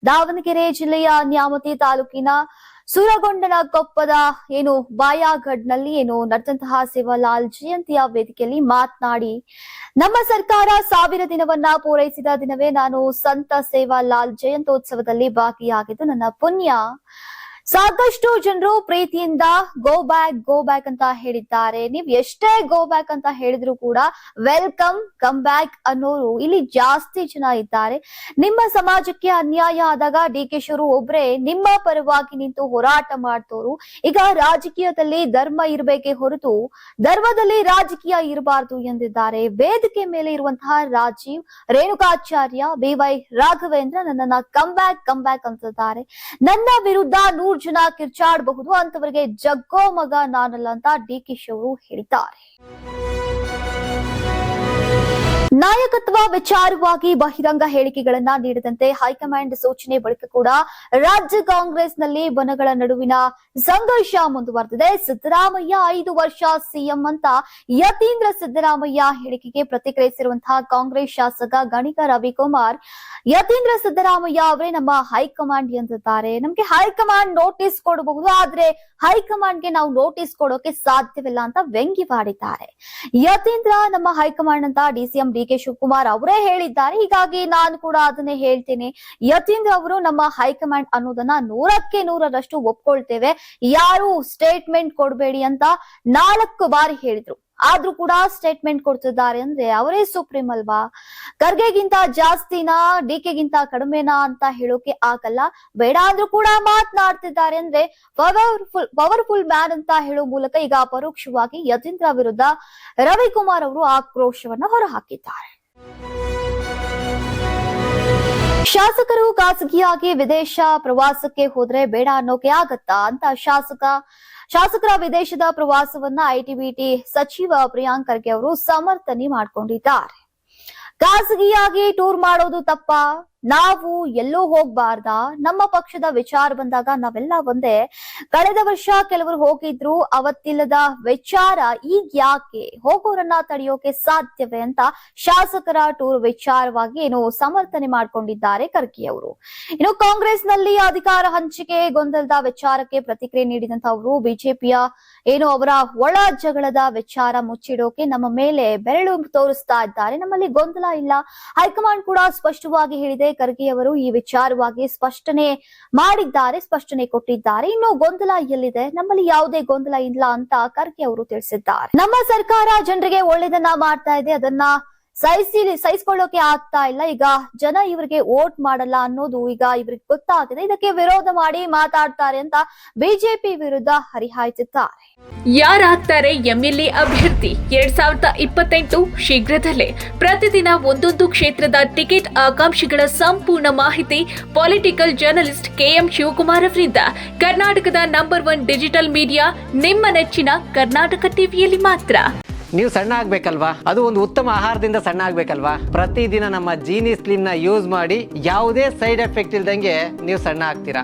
ದಾವಣಗೆರೆ ಜಿಲ್ಲೆಯ ನ್ಯಾಮತಿ ತಾಲೂಕಿನ ಸೂರಗೊಂಡನಕೊಪ್ಪದ ಬಾಯಾಗಢ್ನಲ್ಲಿ ನಡೆದಂತಹ ಸೇವಾಲಾಲ್ ಜಯಂತಿಯ ವೇದಿಕೆಯಲ್ಲಿ ಮಾತನಾಡಿ, ನಮ್ಮ ಸರ್ಕಾರ 1000 ದಿನವನ್ನ ಪೂರೈಸಿದ ದಿನವೇ ನಾನು ಸಂತ ಸೇವಾಲಾಲ್ ಜಯಂತ್ಯೋತ್ಸವದಲ್ಲಿ ಭಾಗಿಯಾಗಿದ್ದು ನನ್ನ ಪುಣ್ಯ. ಸಾಕಷ್ಟು ಜನರು ಪ್ರೀತಿಯಿಂದ ಗೋ ಬ್ಯಾಕ್ ಅಂತ ಹೇಳಿದ್ದಾರೆ. ನೀವು ಎಷ್ಟೇ ಗೋ ಬ್ಯಾಕ್ ಅಂತ ಹೇಳಿದ್ರು ಕೂಡ ವೆಲ್ಕಮ್, ಕಮ್ ಬ್ಯಾಕ್ ಅನ್ನೋರು ಇಲ್ಲಿ ಜಾಸ್ತಿ ಜನ ಇದ್ದಾರೆ. ನಿಮ್ಮ ಸಮಾಜಕ್ಕೆ ಅನ್ಯಾಯ ಆದಾಗ ಡಿ.ಕೆ. ಶಿವರು ಒಬ್ರೇ ನಿಮ್ಮ ಪರವಾಗಿ ನಿಂತು ಹೋರಾಟ ಮಾಡ್ತೋರು. ಈಗ ರಾಜಕೀಯದಲ್ಲಿ ಧರ್ಮ ಇರಬೇಕೇ ಹೊರತು ಧರ್ಮದಲ್ಲಿ ರಾಜಕೀಯ ಇರಬಾರದು ಎಂದಿದ್ದಾರೆ. ವೇದಿಕೆ ಮೇಲೆ ಇರುವಂತಹ ರಾಜೀವ್, ರೇಣುಕಾಚಾರ್ಯ, ಬಿ.ವೈ. ರಾಘವೇಂದ್ರ ನನ್ನನ್ನ ಕಮ್ ಬ್ಯಾಕ್ ಅಂತಿದ್ದಾರೆ. ನನ್ನ ವಿರುದ್ಧ 100 ಜನ ಕಿರ್ಚಾಡಬಹುದು, ಅಂತವರಿಗೆ ಜಗ್ಗೋ ಮಗ ನಾನಲ್ಲ ಅಂತ ಡಿ.ಕೆ. ಶಿವರು ಹೇಳಿದ್ದಾರೆ. ನಾಯಕತ್ವ ವಿಚಾರವಾಗಿ ಬಹಿರಂಗ ಹೇಳಿಕೆಗಳನ್ನ ನೀಡದಂತೆ ಹೈಕಮಾಂಡ್ ಸೂಚನೆ ಬಳಿಕ ಕೂಡ ರಾಜ್ಯ ಕಾಂಗ್ರೆಸ್ನಲ್ಲಿ ಬಣಗಳ ನಡುವಿನ ಸಂಘರ್ಷ ಮುಂದುವರೆದಿದೆ. ಸಿದ್ದರಾಮಯ್ಯ 5 ವರ್ಷ ಸಿಎಂ ಅಂತ ಯತೀಂದ್ರ ಸಿದ್ದರಾಮಯ್ಯ ಹೇಳಿಕೆಗೆ ಪ್ರತಿಕ್ರಿಯಿಸಿರುವಂತಹ ಕಾಂಗ್ರೆಸ್ ಶಾಸಕ ಗಣಿಗ ರವಿಕುಮಾರ್, ಯತೀಂದ್ರ ಸಿದ್ದರಾಮಯ್ಯ ಅವರೇ ನಮ್ಮ ಹೈಕಮಾಂಡ್ ಎಂದಿದ್ದಾರೆ. ನಮ್ಗೆ ಹೈಕಮಾಂಡ್ ನೋಟಿಸ್ ಕೊಡಬಹುದು, ಆದ್ರೆ ಹೈಕಮಾಂಡ್ಗೆ ನಾವು ನೋಟಿಸ್ ಕೊಡೋಕೆ ಸಾಧ್ಯವಿಲ್ಲ ಅಂತ ವ್ಯಂಗ್ಯವಾಡಿದ್ದಾರೆ. ಯತೀಂದ್ರ ನಮ್ಮ ಹೈಕಮಾಂಡ್ ಅಂತ ಡಿಸಿಎಂ ಡಿ.ಕೆ. ಶಿವಕುಮಾರ್ ಅವರೇ ಹೇಳಿದ್ದಾರೆ. ಹೀಗಾಗಿ ನಾನು ಕೂಡ ಅದನ್ನೇ ಹೇಳ್ತೀನಿ. ಯತೀಂದ್ರ ಅವರು ನಮ್ಮ ಹೈಕಮಾಂಡ್ ಅನ್ನೋದನ್ನ 100ಕ್ಕೆ 100ರಷ್ಟು ಒಪ್ಕೊಳ್ತೇವೆ. ಯಾರು ಸ್ಟೇಟ್ಮೆಂಟ್ ಕೊಡಬೇಡಿ ಅಂತ 4 ಬಾರಿ ಹೇಳಿದ್ರು. ಆದ್ರೂ ಕೂಡ ಸ್ಟೇಟ್ಮೆಂಟ್ ಕೊಡ್ತಿದ್ದಾರೆ ಅಂದ್ರೆ ಅವರೇ ಸುಪ್ರೀಂ ಅಲ್ವಾ? ಖರ್ಗೆಗಿಂತ ಜಾಸ್ತಿನಾ, ಡಿ.ಕೆ.ಗಿಂತ ಕಡಿಮೆನಾ ಅಂತ ಹೇಳೋಕೆ ಆಗಲ್ಲ. ಬೇಡ ಅಂದ್ರೂ ಕೂಡ ಮಾತನಾಡ್ತಿದ್ದಾರೆ ಅಂದ್ರೆ ಪವರ್ಫುಲ್ ಮ್ಯಾನ್ ಅಂತ ಹೇಳೋ ಮೂಲಕ ಈಗ ಪರೋಕ್ಷವಾಗಿ ಯತೀಂದ್ರ ವಿರುದ್ಧ ರವಿಕುಮಾರ್ ಅವರು ಆಕ್ರೋಶವನ್ನ ಹೊರಹಾಕಿದ್ದಾರೆ. ಶಾಸಕರು ಖಾಸಗಿಯಾಗಿ ವಿದೇಶ ಪ್ರವಾಸಕ್ಕೆ ಹೋದ್ರೆ ಬೇಡ ಅನ್ನೋಕೆ ಆಗತ್ತಾ ಅಂತ ಶಾಸಕರ ವಿದೇಶದ ಪ್ರವಾಸವನ್ನ ಐಟಿ-ಬಿಟಿ ಸಚಿವ ಪ್ರಿಯಾಂಕ್ ಖರ್ಗೆ ಅವರು ಸಮರ್ಥನೆ ಮಾಡಿಕೊಂಡಿದ್ದಾರೆ. ಖಾಸಗಿಯಾಗಿ ಟೂರ್ ಮಾಡೋದು ತಪ್ಪಾ? ನಾವು ಎಲ್ಲೋ ಹೋಗ್ಬಾರ್ದಾ? ನಮ್ಮ ಪಕ್ಷದ ವಿಚಾರ ಬಂದಾಗ ನಾವೆಲ್ಲ ಒಂದೇ. ಕಳೆದ ವರ್ಷ ಕೆಲವರು ಹೋಗಿದ್ರು, ಅವತ್ತಿಲ್ಲದ ವಿಚಾರ ಈಗ ಯಾಕೆ? ಹೋಗೋರನ್ನ ತಡೆಯೋಕೆ ಸಾಧ್ಯವೇ ಅಂತ ಶಾಸಕರ ಟೂರ್ ವಿಚಾರವಾಗಿ ಸಮರ್ಥನೆ ಮಾಡಿಕೊಂಡಿದ್ದಾರೆ ಖರ್ಗೆ ಅವರು. ಇನ್ನು ಕಾಂಗ್ರೆಸ್ನಲ್ಲಿ ಅಧಿಕಾರ ಹಂಚಿಕೆ ಗೊಂದಲದ ವಿಚಾರಕ್ಕೆ ಪ್ರತಿಕ್ರಿಯೆ ನೀಡಿದಂತ ಅವರು ಬಿಜೆಪಿಯ ಅವರ ಒಳ ಜಗಳದ ವಿಚಾರ ಮುಚ್ಚಿಡೋಕೆ ನಮ್ಮ ಮೇಲೆ ಬೆರಳು ತೋರಿಸ್ತಾ ಇದ್ದಾರೆ. ನಮ್ಮಲ್ಲಿ ಗೊಂದಲ ಇಲ್ಲ, ಹೈಕಮಾಂಡ್ ಕೂಡ ಸ್ಪಷ್ಟವಾಗಿ ಹೇಳಿದೆ. ಖರ್ಗೆ ಅವರು ಈ ವಿಚಾರವಾಗಿ ಸ್ಪಷ್ಟನೆ ಮಾಡಿದ್ದಾರೆ, ಸ್ಪಷ್ಟನೆ ಕೊಟ್ಟಿದ್ದಾರೆ. ಇನ್ನು ಗೊಂದಲ ಎಲ್ಲಿದೆ? ನಮ್ಮಲ್ಲಿ ಯಾವುದೇ ಗೊಂದಲ ಇಲ್ಲ ಅಂತ ಖರ್ಗೆ ಅವರು ತಿಳಿಸಿದ್ದಾರೆ. ನಮ್ಮ ಸರ್ಕಾರ ಜನರಿಗೆ ಒಳ್ಳೆದನ್ನ ಮಾಡ್ತಾ ಇದೆ, ಅದನ್ನ ಸಹಿಸಿಕೊಳ್ಳೋಕೆ ಆಗ್ತಾ ಇಲ್ಲ. ಈಗ ಜನ ಇವರಿಗೆ ವೋಟ್ ಮಾಡಲ್ಲ ಅನ್ನೋದು ಈಗ ಇವ್ರಿಗೆ ಗೊತ್ತಾಗಿದೆ. ಇದಕ್ಕೆ ವಿರೋಧ ಮಾಡಿ ಮಾತಾಡ್ತಾರೆ ಅಂತ ಬಿಜೆಪಿ ವಿರುದ್ಧ ಹರಿಹಾಯ್ತಿದ್ದಾರೆ. ಯಾರಾಗ್ತಾರೆ ಎಂಎಲ್ಎ ಅಭ್ಯರ್ಥಿ 2028 ಶೀಘ್ರದಲ್ಲೇ. ಪ್ರತಿದಿನ ಒಂದೊಂದು ಕ್ಷೇತ್ರದ ಟಿಕೆಟ್ ಆಕಾಂಕ್ಷಿಗಳ ಸಂಪೂರ್ಣ ಮಾಹಿತಿ ಪೊಲಿಟಿಕಲ್ ಜರ್ನಲಿಸ್ಟ್ ಕೆಎಂ ಶಿವಕುಮಾರ್ ಅವರಿಂದ. ಕರ್ನಾಟಕದ ನಂಬರ್ 1 ಡಿಜಿಟಲ್ ಮೀಡಿಯಾ ನಿಮ್ಮ ನೆಚ್ಚಿನ ಕರ್ನಾಟಕ ಟಿವಿಯಲ್ಲಿ ಮಾತ್ರ. ನೀವು ಸಣ್ಣ ಆಗ್ಬೇಕಲ್ವಾ? ಅದು ಒಂದು ಉತ್ತಮ ಆಹಾರದಿಂದ ಸಣ್ಣ ಆಗ್ಬೇಕಲ್ವಾ? ಪ್ರತಿದಿನ ನಮ್ಮ ಜೀನಿ ಸ್ಲಿಮ್ ನ ಯೂಸ್ ಮಾಡಿ ಯಾವುದೇ ಸೈಡ್ ಎಫೆಕ್ಟ್ ಇಲ್ದಂಗೆ ನೀವು ಸಣ್ಣ ಆಗ್ತೀರಾ.